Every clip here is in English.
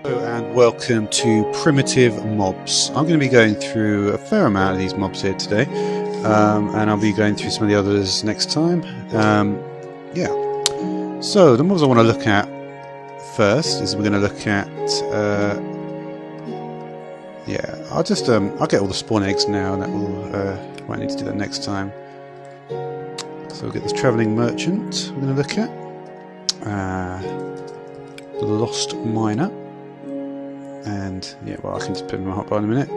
Hello and welcome to Primitive Mobs. I'm going to be going through a fair amount of these mobs here today, and I'll be going through some of the others next time. Yeah. So the mobs I want to look at first is we're going to look at. Yeah, I'll just I'll get all the spawn eggs now, and that will might need to do that next time. So we'll get this travelling merchant. We're going to look at the lost miner. And yeah, well, I can just put in my hotbar in a minute.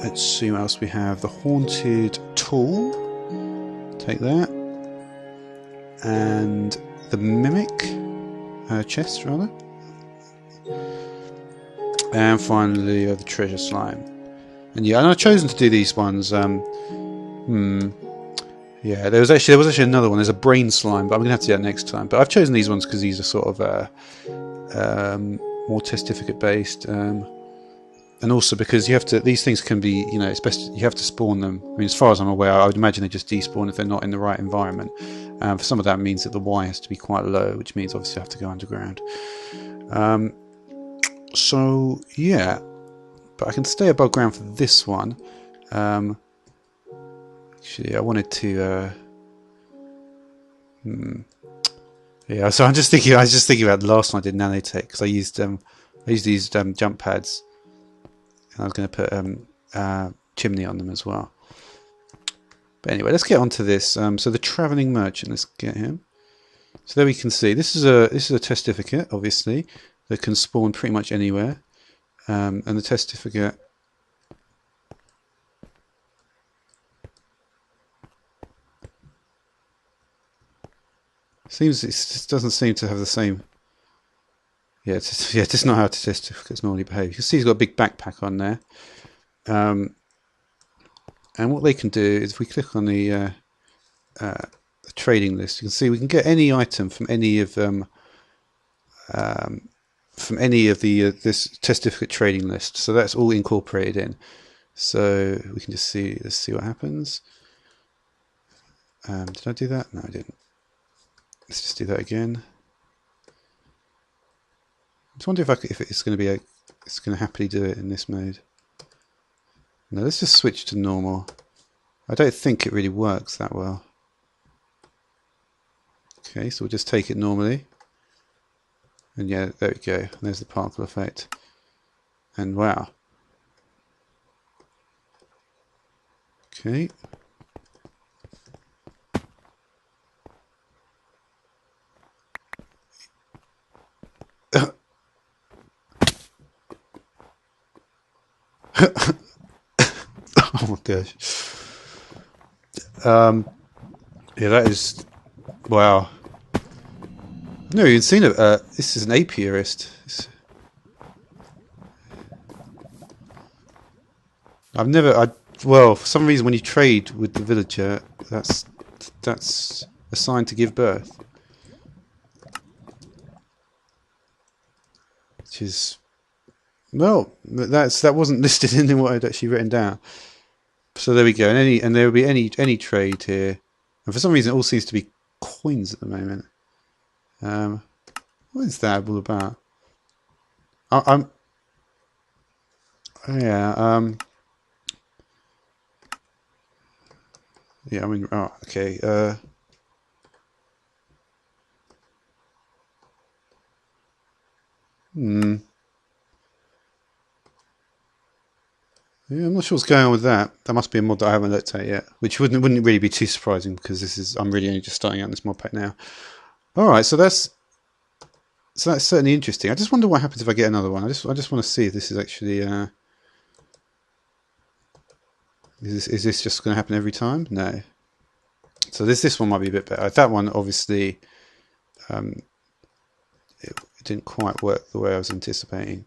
Let's see what else we have. The haunted tool. Take that. And the mimic chest, rather. And finally, the treasure slime. And yeah, and I've chosen to do these ones. Yeah, there was actually another one. There's a brain slime, but I'm gonna have to do that next time. But I've chosen these ones because these are sort of more testificate based, and also because you have to. These things can be, it's best you have to spawn them. I mean, as far as I'm aware, I would imagine they just despawn if they're not in the right environment. For some of that means that the Y has to be quite low, which means obviously you have to go underground. So yeah, but I can stay above ground for this one. Actually, I wanted to. Yeah, so I was just thinking about the last one I did nanotech because I used these jump pads, and I was going to put chimney on them as well. But anyway, let's get on to this. So the travelling merchant, let's get him. So there we can see this is a testificate, obviously, that can spawn pretty much anywhere, and the testificate. It just doesn't seem to have the same. Yeah, it's just not how testificates normally behave. You can see he's got a big backpack on there. And what they can do is, if we click on the trading list, you can see we can get any item from any of this testificate trading list. So that's all incorporated in. So we can just see. Let's see what happens. Did I do that? No, I didn't. Let's just do that again. I just wonder if it's going to it's going to happily do it in this mode. No, let's just switch to normal. I don't think it really works that well. Okay, so we'll just take it normally. And yeah, there we go. There's the particle effect. And wow. Okay. Oh my gosh. Yeah, that is wow. I've never even seen it. This is an apiarist. Well, for some reason when you trade with the villager, that's a sign to give birth. Which is, well, that wasn't listed in what I'd actually written down. So there we go, and there will be any trade here, and for some reason it all seems to be coins at the moment. What is that all about? Yeah, yeah. I mean, oh, okay. Yeah, I'm not sure what's going on with that. That must be a mod that I haven't looked at yet, which wouldn't really be too surprising because I'm really only just starting out in this mod pack now. All right, so that's certainly interesting. I just wonder what happens if I get another one. I just want to see if this is actually is this just going to happen every time? No. So this one might be a bit better. That one obviously it didn't quite work the way I was anticipating.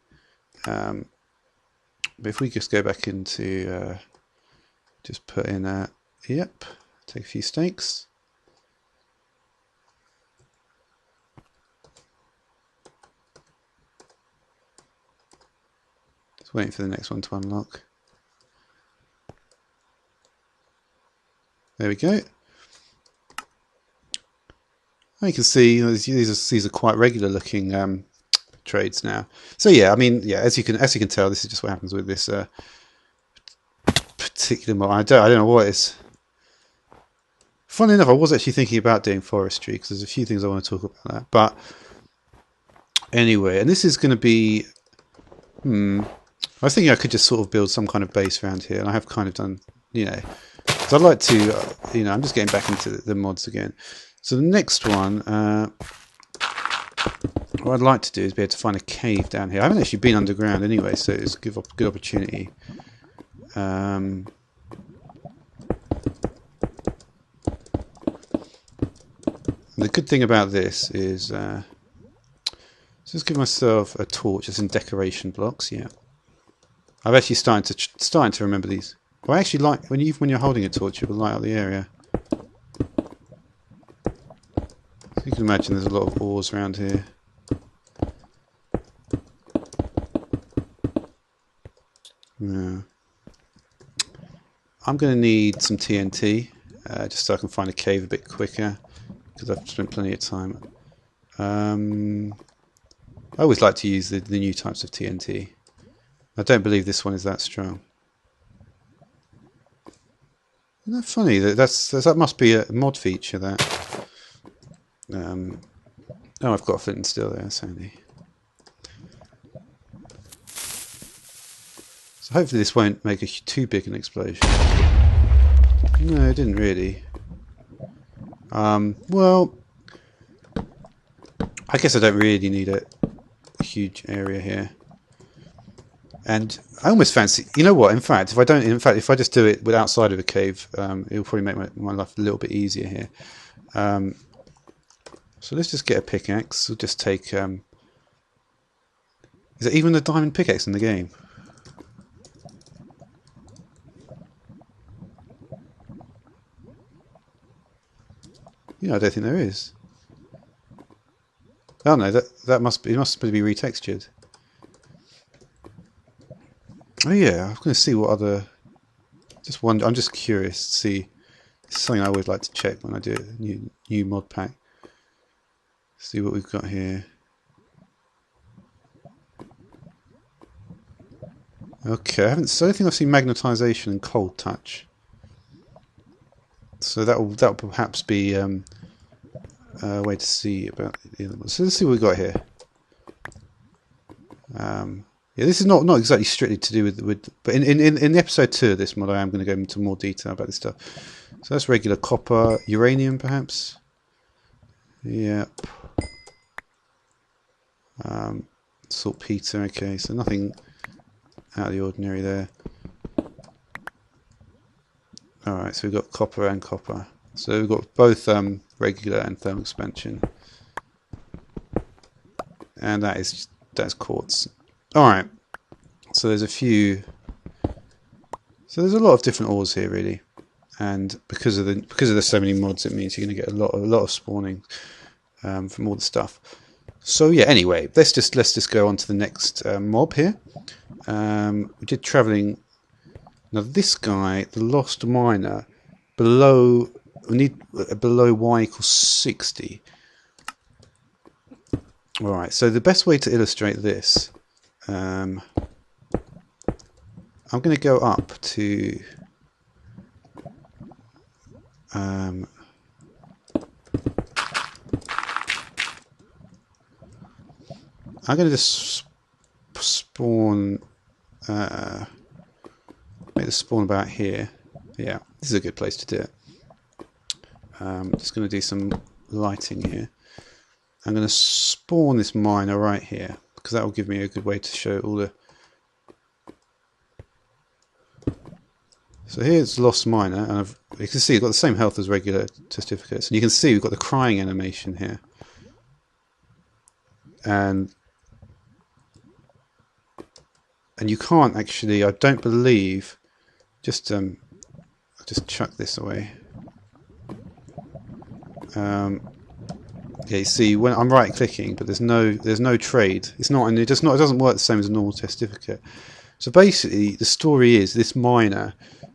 But if we just go back into, just put in yep, take a few stakes. Just waiting for the next one to unlock. There we go. And you can see these are quite regular looking trades now. So yeah, I mean, yeah, as you can tell, this is just what happens with this particular mod. I don't know what it is. Funnily enough, I was actually thinking about doing forestry because there's a few things I want to talk about that. But anyway, and this is going to be. I was thinking I could just sort of build some kind of base around here, and I have kind of done, you know. So I'd like to, I'm just getting back into the mods again. So the next one, what I'd like to do is be able to find a cave down here. I haven't actually been underground anyway, so it's a good opportunity. The good thing about this is, just give myself a torch. It's in decoration blocks. Yeah, I've actually starting to remember these. Well, I actually like when you're holding a torch, it will light up the area. So you can imagine there's a lot of ores around here. Yeah. I'm going to need some TNT, just so I can find a cave a bit quicker, because I've spent plenty of time. I always like to use the new types of TNT. I don't believe this one is that strong. Isn't that funny? That must be a mod feature, that. Oh, I've got a flint and steel there, that's handy. So hopefully this won't make too big an explosion. No, it didn't really. Well, I guess I don't really need a huge area here. And I almost fancy, you know what? In fact, if I just do it outside of a cave, it'll probably make my life a little bit easier here. So let's just get a pickaxe. We'll just take. Is there even a diamond pickaxe in the game? Yeah, I don't think there is. Oh no, it must be retextured. Oh yeah, I'm going to see what other. I'm just curious to see. It's something I always like to check when I do a new mod pack. See what we've got here. Okay, I don't think I've seen magnetization and cold touch. So that'll perhaps be a way to see about the other ones. So let's see what we've got here. Yeah, this is not exactly strictly to do with but in episode 2 of this mod I am going to go into more detail about this stuff. So that's regular copper, uranium perhaps. Yep. Saltpeter, okay, so nothing out of the ordinary there. Alright, so we've got copper and copper. So we've got both regular and thermal expansion. And that's quartz. Alright, so there's a few. So there's a lot of different ores here really. And because there's so many mods, it means you're going to get a lot of spawning from all the stuff. So yeah, anyway, let's just go on to the next mob here. We did travelling. Now this guy, the Lost Miner, we need below y equals 60. Alright, so the best way to illustrate this, I'm going to go up to I'm going to just spawn, make the spawn about here. Yeah, this is a good place to do it. Just going to do some lighting here. I'm going to spawn this miner right here because that will give me a good way to show all the. So here's Lost Miner, and you can see it's got the same health as regular certificates, and you can see we've got the crying animation here, and you can't actually. I don't believe. I'll just chuck this away. Yeah, you see when I'm right clicking, but there's no trade. It's not, and it doesn't work the same as a normal certificate. So basically, the story is this miner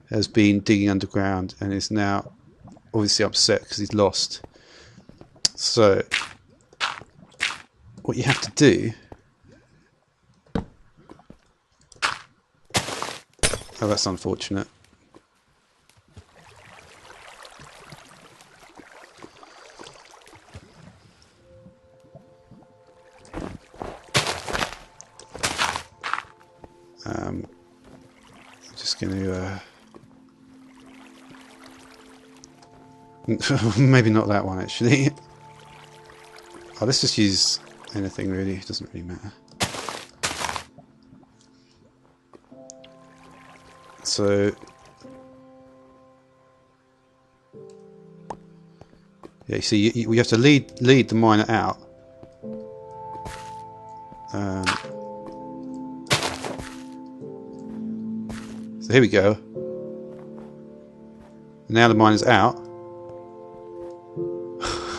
has been digging underground and is now obviously upset because he's lost. So what you have to do Oh, that's unfortunate. I'm just going to... maybe not that one, actually. Oh, let's just use anything, really. It doesn't really matter. So... yeah, you see, you have to lead the miner out. So here we go. Now the miner's out.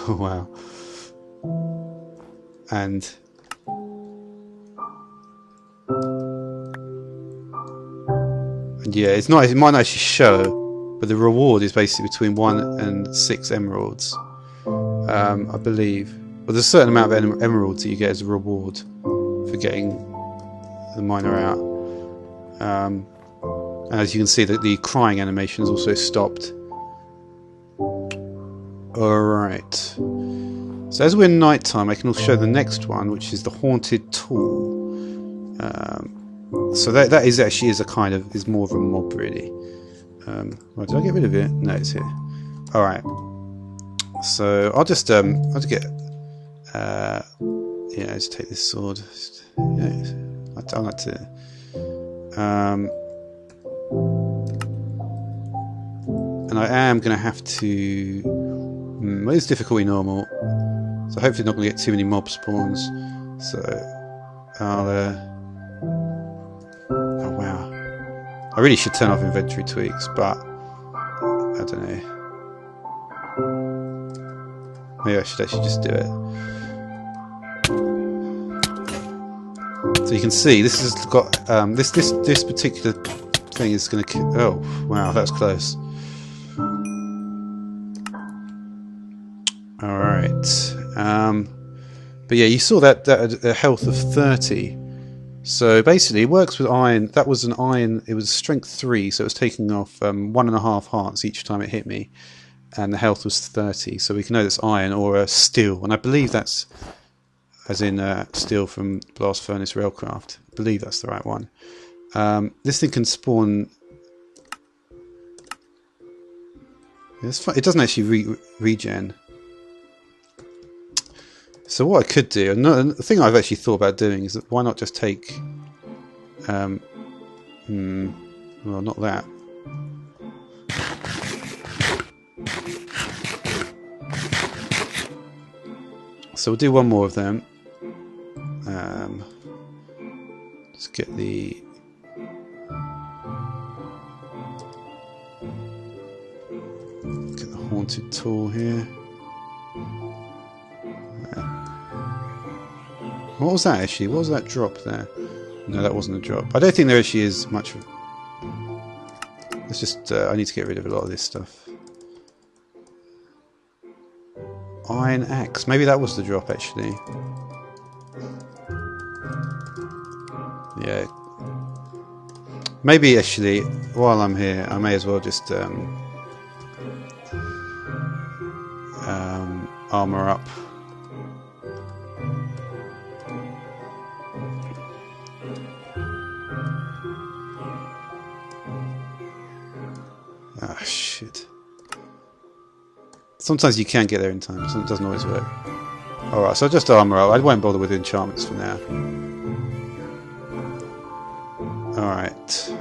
Wow. And yeah, it might not actually show, but the reward is basically between 1 and 6 emeralds, I believe. Well, there's a certain amount of emeralds that you get as a reward for getting the miner out. And as you can see, that the crying animation has also stopped. Alright. So as we're nighttime, I can also show the next one, which is the haunted tool. So that is a kind of, is more of a mob, really. Well, did I get rid of it? No, it's here. Alright. So I'll just get yeah, just take this sword. Yeah, I like to and I am going to have to... well, it's difficulty normal, so hopefully not going to get too many mob spawns. So I'll... oh wow. I really should turn off inventory tweaks, but I don't know. Maybe I should actually just do it. So you can see this has got this particular thing is going to... oh wow, that was close. Alright, but yeah, you saw that a health of 30. So basically it works with iron. That was an iron, it was strength 3, so it was taking off 1.5 hearts each time it hit me, and the health was 30, so we can know that's iron or steel, and I believe that's as in steel from Blast Furnace Railcraft. I believe that's the right one. This thing can spawn... it doesn't actually regen. So what I could do, and the thing I've actually thought about doing, is that why not just take... well, not that. So we'll do one more of them. Just get the... get the haunted tool here. What was that actually? What was that drop there? No, that wasn't a drop. I don't think there actually is much. It's just I need to get rid of a lot of this stuff. Iron axe. Maybe that was the drop actually. Yeah. Maybe actually, while I'm here, I may as well just armor up. Ah, shit. Sometimes you can get there in time, so it doesn't always work. Alright, so just armor up. I won't bother with enchantments for now. Alright.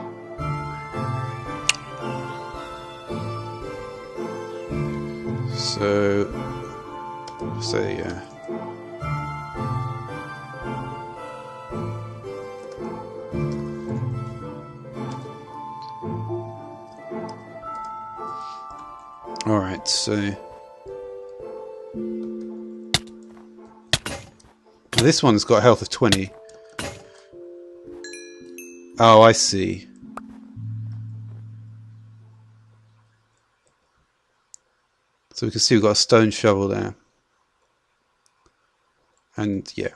So yeah. Alright, so this one's got a health of 20. Oh, I see. So we can see we've got a stone shovel there. And yeah.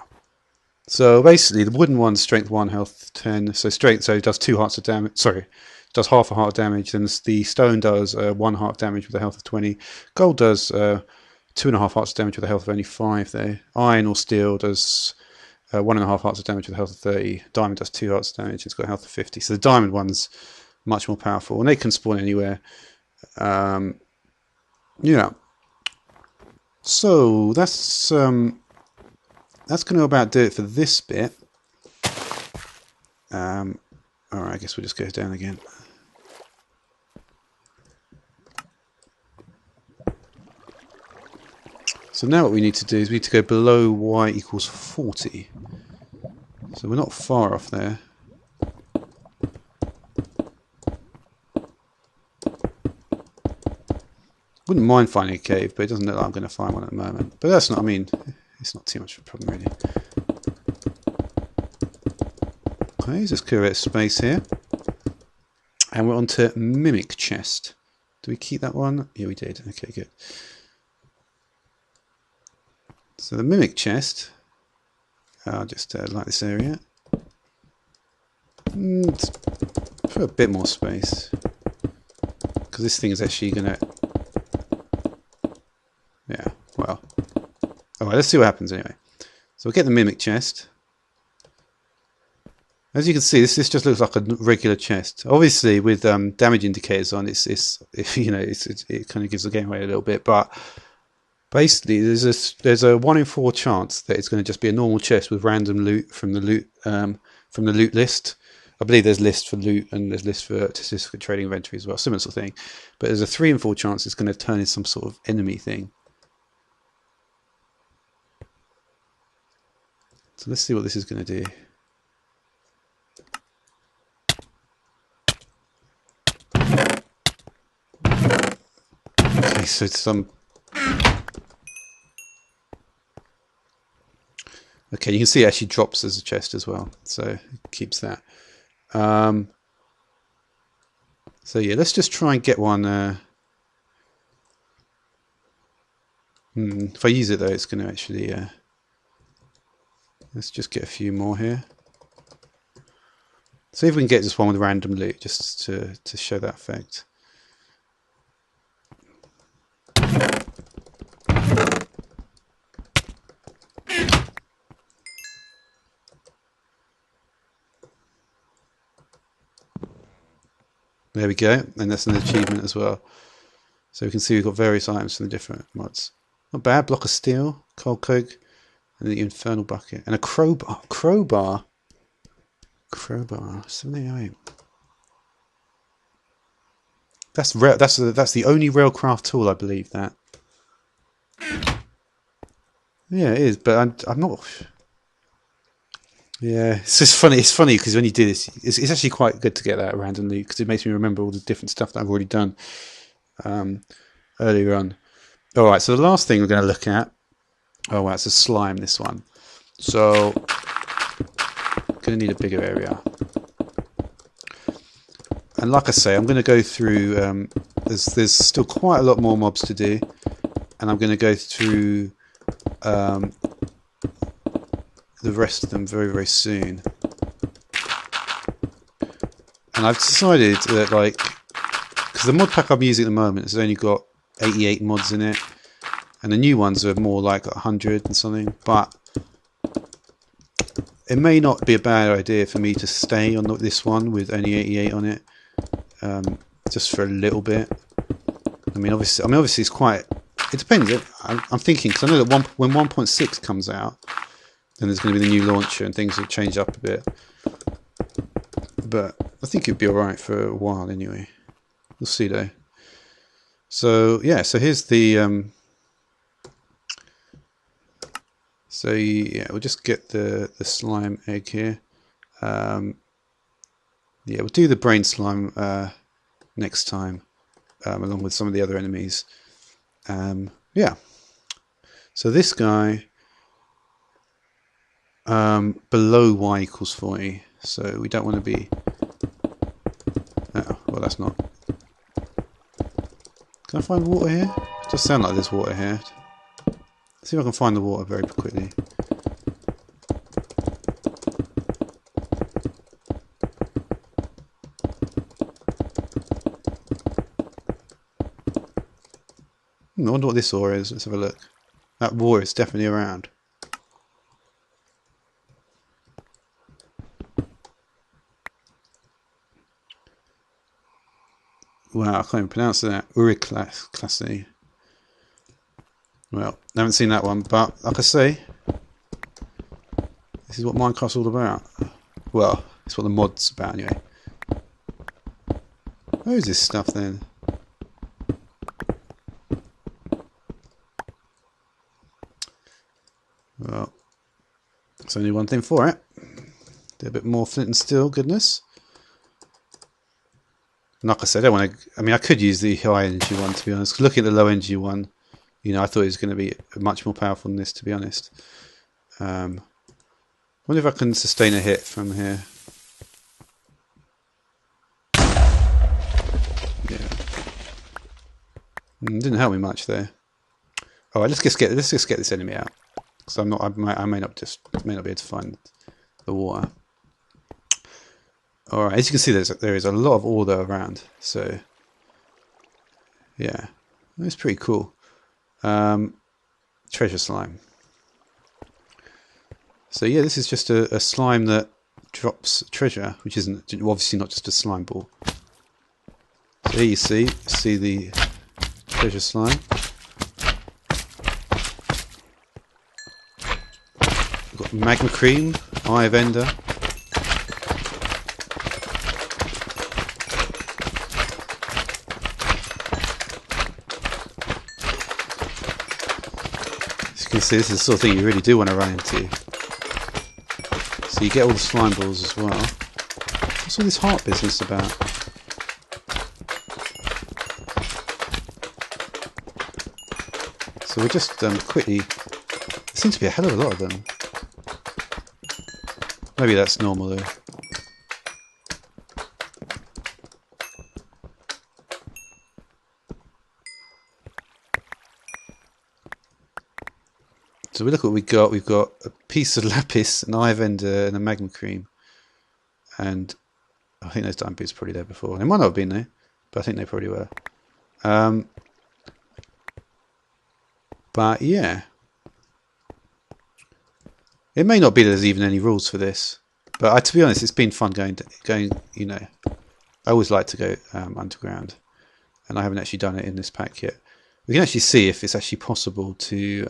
So basically the wooden one's strength 1, health 10. So strength, so it does 2 hearts of damage. Sorry, does half a heart of damage. Then the stone does 1 heart of damage with a health of 20. Gold does 2.5 hearts of damage with a health of only 5 there. Iron or steel does 1.5 hearts of damage with a health of 30. Diamond does 2 hearts of damage. It's got a health of 50. So the diamond one's much more powerful, and they can spawn anywhere. Yeah. So that's going to about do it for this bit. Alright, I guess we'll just go down again. So now what we need to do is we need to go below y equals 40. So we're not far off there. Wouldn't mind finding a cave, but it doesn't look like I'm going to find one at the moment. But that's not, I mean, it's not too much of a problem really. Okay, let's just clear out space here. And we're on to Mimic Chest. Do we keep that one? Yeah, we did. Okay, good. So the Mimic Chest, I'll just light this area. Put a bit more space. Because this thing is actually going to... Yeah, well. Alright, let's see what happens anyway. So we'll get the Mimic Chest. As you can see, this just looks like a regular chest. Obviously, with damage indicators on, it kind of gives the game away a little bit. But basically, there's a 1 in 4 chance that it's going to just be a normal chest with random loot from the loot list. I believe there's lists for loot and there's lists for statistical trading inventory as well, similar sort of thing. But there's a 3 in 4 chance it's going to turn into some sort of enemy thing. So let's see what this is going to do. Okay, so it's some... Okay, you can see it actually drops as a chest as well, so it keeps that. So yeah, let's just try and get one. If I use it though, it's going to actually... let's just get a few more here. See if we can get just one with random loot, just to show that effect. There we go, and that's an achievement as well. So we can see we've got various items from the different mods. Not bad. Block of steel, coal coke, and the infernal bucket, and a crowbar. Crowbar. 788. That's rare. That's the only railcraft tool, I believe. That. Yeah, it is, but I'm not. Yeah, it's just funny. It's funny because when you do this, it's actually quite good to get that randomly because it makes me remember all the different stuff that I've already done earlier on. All right, so the last thing we're going to look at. Oh, wow, it's a slime. This one. So, going to need a bigger area. And like I say, I'm going to go through. There's still quite a lot more mobs to do, and I'm going to go through. The rest of them very, very soon. And I've decided that, like, because the mod pack I'm using at the moment has only got 88 mods in it, and the new ones are more like 100 and something, but it may not be a bad idea for me to stay on this one with only 88 on it, just for a little bit. I mean, obviously it's quite, it depends. I'm thinking, because I know that when 1.6 comes out, then there's going to be the new launcher and things will change up a bit. But I think it'd be alright for a while anyway. We'll see though. So yeah, so here's the so yeah, we'll just get the slime egg here. Yeah, we'll do the brain slime next time, along with some of the other enemies. Yeah. So this guy below y equals 40, so we don't want to be. Oh, well, that's not. Can I find water here? It does sound like there's water here. Let's see if I can find the water very quickly. I wonder what this ore is. Let's have a look. That ore is definitely around. Wow, I can't even pronounce that. Uriclassy. Well, I haven't seen that one, but like I say, this is what Minecraft's all about. Well, it's what the mod's about anyway. Where is this stuff then? Well, there's only one thing for it. Do a bit more flint and steel, goodness. And like I said, I don't want to. I mean, I could use the high energy one to be honest. Looking at the low energy one, you know, I thought it was going to be much more powerful than this, to be honest. I wonder if I can sustain a hit from here. Yeah, didn't help me much there. All right, let's just get this enemy out, because I may not be able to find the water. All right, as you can see, there is a lot of ore though around. So yeah, it's pretty cool. Treasure slime. So yeah, this is just a slime that drops treasure, which isn't obviously not just a slime ball. So here you see the treasure slime. We've got magma cream, eye of ender. As you can see, this is the sort of thing you really do want to run into. So you get all the slime balls as well. What's all this heart business about? So we'll just quickly... There seems to be a hell of a lot of them. Maybe that's normal though. So we look at what we got. We've got a piece of lapis, an eye of ender, and a magma cream. And I think those diamond boots were probably there before. They might not have been there, but I think they probably were. But yeah, it may not be that there's even any rules for this. But to be honest, it's been fun going. You know, I always like to go underground, and I haven't actually done it in this pack yet. We can actually see if it's actually possible to.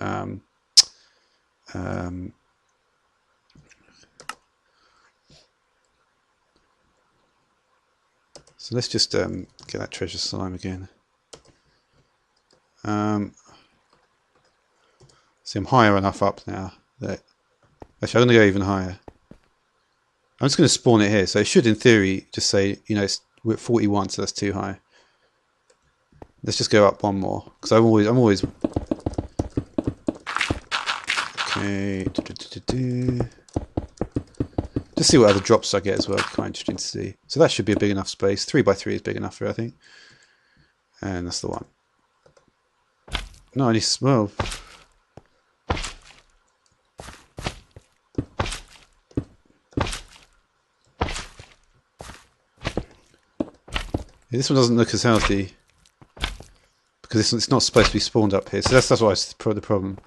So let's just get that treasure slime again. See, I'm higher enough up now that actually I'm going to go even higher. I'm just going to spawn it here, so it should, in theory, just say, you know, we're at 41, so that's too high. Let's just go up one more, because I'm always. Okay. Just see what other drops I get as well. Quite interesting to see. So that should be a big enough space. 3x3 is big enough for it, I think. And that's the one. No, I need to smell. This one doesn't look as healthy because it's not supposed to be spawned up here. So that's why it's the problem.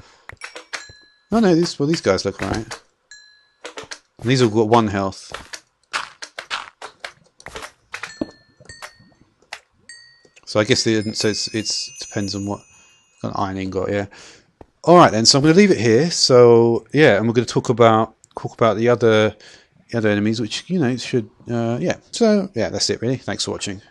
Oh no, these guys look alright. And these all got 1 health. So I guess it's depends on what kind of iron ingot, yeah. Alright then, so I'm going to leave it here. So yeah, and we're going to talk about the other enemies, which, you know, should yeah. So yeah, that's it really. Thanks for watching.